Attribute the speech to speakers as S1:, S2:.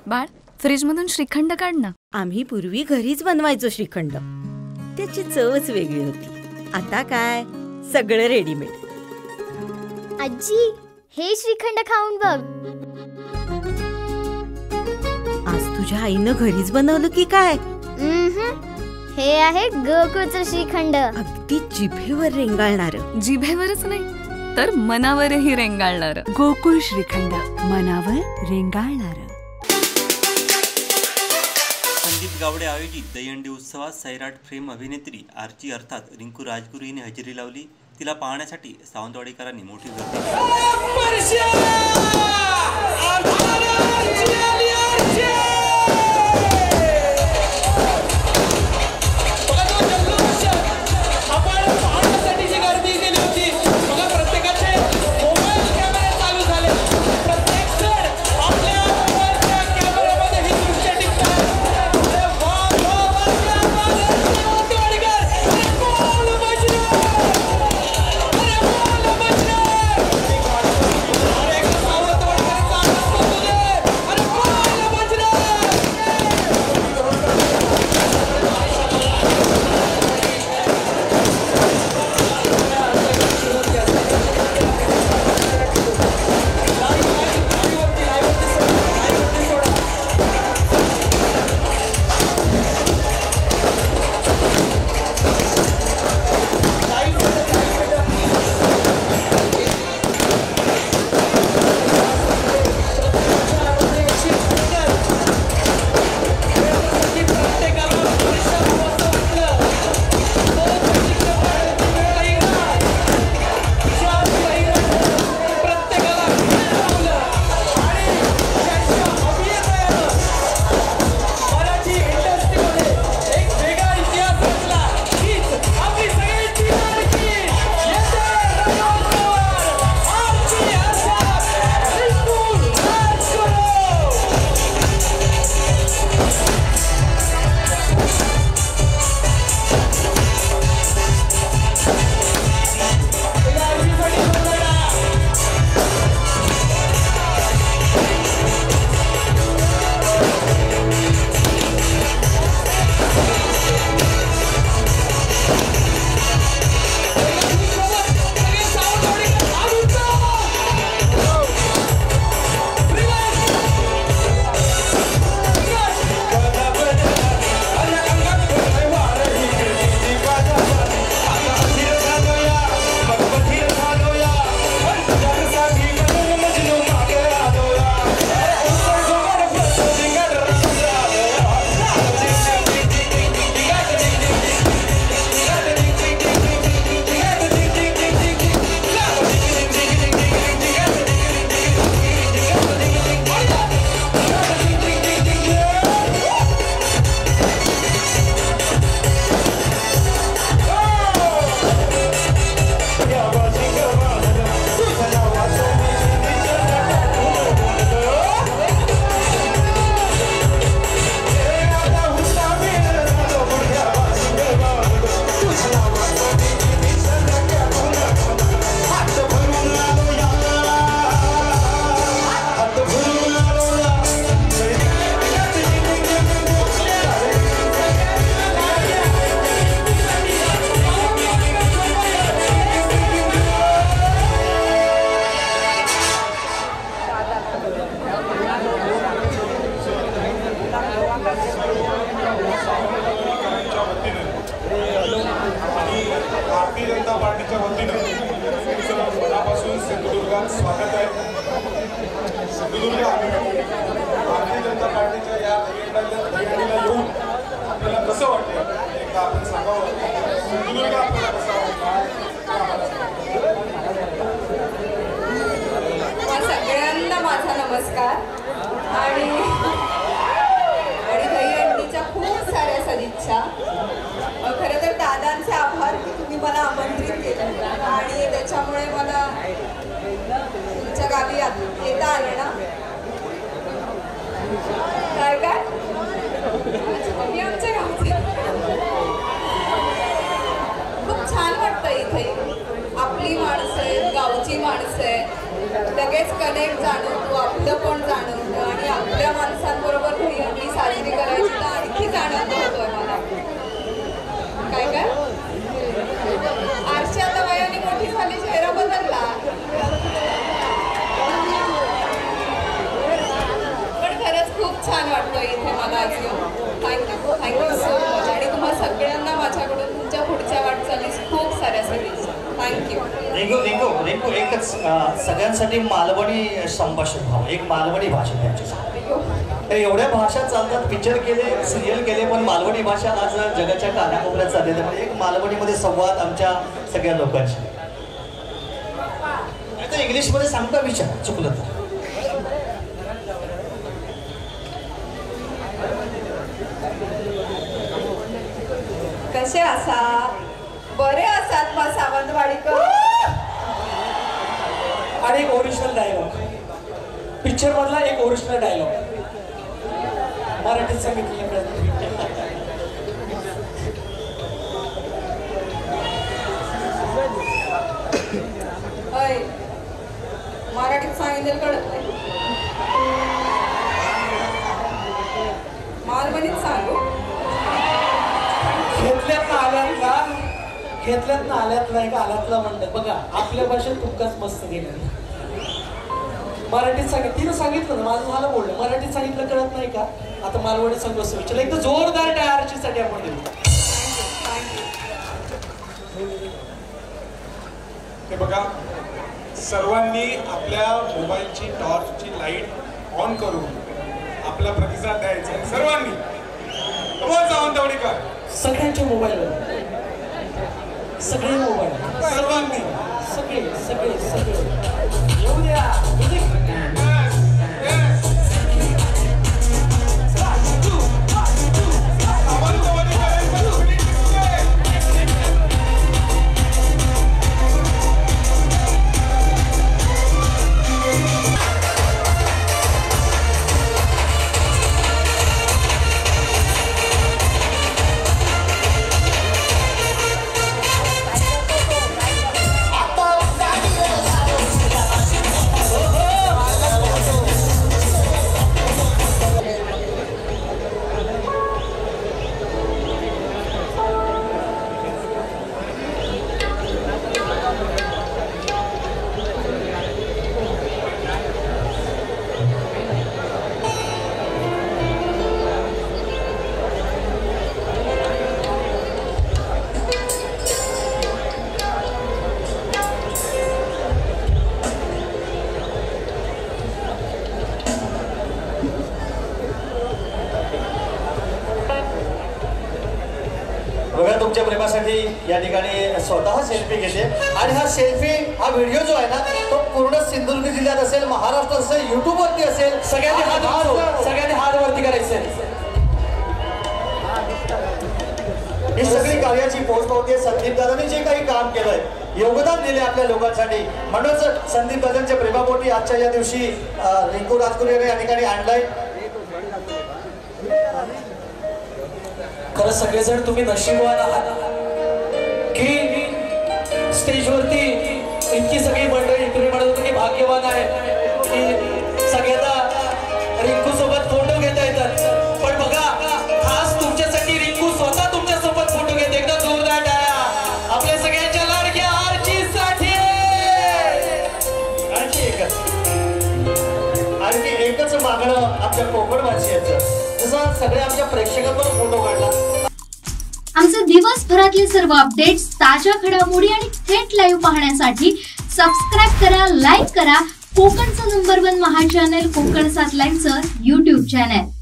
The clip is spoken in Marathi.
S1: बाळ, फ्रीजमधून श्रीखंड काढ ना.
S2: आम्ही पूर्वी घरीच बनवायचो श्रीखंड. त्याची चवच वेगळी होती. आता काय सगळं रेडीमेड.
S3: आजी, हे श्रीखंड खाऊन बघ.
S2: आज तुझ्या आईनं घरीच बनवलं की काय?
S3: हे आहे गोकुळचं श्रीखंड.
S2: अगदी जिभेवर रेंगाळणार.
S1: जिभेवरच नाही तर मनावरही रेंगाळणार.
S4: गोकुळ श्रीखंड, मनावर रेंगाळणार.
S5: संदीप गावडे आयोजित दहीहंडी उत्सवात सैराट फेम अभिनेत्री आर्ची अर्थात रिंकू राजगुरू हिने हजेरी लावली. तिला पाहण्यासाठी सावंतवाडीकरांनी मोठी गर्दी
S6: सगळ्यांना माझा नमस्कार आणि दहीहंडीच्या खूप साऱ्या सदिच्छा. खरं तर दादांचे आभार की तुम्ही मला आमंत्रित केलं आणि त्याच्यामुळे मला तुमच्या गावी येता आलं ना. काय काय मी आमच्या गावचे खूप छान वाटतं इथे. आपली माणसं आहेत, गावची माणसं आहेत, लगेच कनेक्ट जाणवतो, आपलं पण जाणवतं आणि आपल्या माणसांबरोबर खूप छान वाटतं इथे मला आज येऊन. Thank you so much. आणि तुम्हा सगळ्यांना माझ्याकडून तुमच्या पुढच्या वाटचालीस खूप साऱ्या शुभेच्छा. थँक्यू.
S7: रिंकू एकच सगळ्यांसाठी मालवणी संभाषण भाव, एक मालवणी भाषा त्यांच्यासाठी. एवढ्या भाषा चालतात, पिक्चर केले, सिरियल केले, पण मालवणी भाषा आज जगाच्या कानाकोपऱ्यात चाललेली आहे. एक मालवणीमध्ये संवाद आमच्या सगळ्या लोकांशी. आता इंग्लिशमध्ये सांगता विचार चुकलं तर.
S6: कसे असात? बरे असात बा सावंतवाडीकर?
S8: आणि एक ओरिजिनल डायलॉग, पिक्चर मधला एक ओरिजिनल डायलॉग मराठीत सांगितलेलं.
S6: मराठीत सांगितलेलं कळत नाही, मालवणीत सांगू.
S8: घेतल्यात ना आल्यातला एक आल्यातला म्हणतात बघा. आपल्या भाषेत तुमकाच मस्त गेलं. मराठीत तिनं सांगितलं ना, माझं झालं बोललं. मराठीत सांगितलं कळत नाही का? आता मालवणी सांगू असं विचारलं. एक तर जोरदार टायरची साठी आपण दिली.
S9: हे बघा, सर्वांनी आपल्या मोबाईलची टॉर्चची लाईट ऑन करून आपला प्रतिसाद द्यायचा आहे. सर्वांनी सावंतवाडीकर
S8: सगळ्यांच्या मोबाईलवर, सगळे मोबाईल,
S9: सर्वांनी
S8: सगळे सगळे सगळे येऊ द्या.
S7: बघा, तुमच्या प्रेमासाठी या ठिकाणी स्वतः सेल्फी घेते. आणि हा सेल्फी, हा व्हिडिओ जो आहे ना, तो पूर्ण सिंधुदुर्ग जिल्ह्यात असेल, महाराष्ट्रात असेल, युट्यूब वरती असेल.
S8: सगळ्यांनी हात वरती करायचे.
S7: ही सगळी कार्याची पोस्ट होते. संदीप दादांनी जे काही काम केलंय, योगदान दिले आपल्या लोकांसाठी, म्हणूनच संदीप दादांच्या प्रेमापोटी आजच्या या दिवशी रिंकू राजगुरू या ठिकाणी आणलाय.
S8: खरं सगळेजण तुम्ही नशीबवान आहात की स्टेजवरती इतकी सगळी मंडळी. तुम्ही म्हणत होता की भाग्यवान आहे की सगळ्यांना रिंकू सोबत फोटो घेता येतात. पण बघा, खास तुमच्यासाठी रिंकू स्वतः तुमच्या सोबत फोटो घेते. एकदा जोरदार टाळ्या आपल्या सगळ्यांच्या लाडक्या आरचीसाठी.
S7: आणखी एकच मागणं आमच्या कोकणवासियांचं, जसं सगळे आमच्या प्रेक्षकांवर फोटो काढला.
S10: आमचे दिवसभरातले सर्व अपडेट्स, ताज्या घडामोडी आणि थेट लाईव्ह पाहण्यासाठी सबस्क्राईब करा, लाईक करा कोकणचं नंबर 1 महा चॅनल कोकण 7 लाईव्हचं YouTube चॅनल.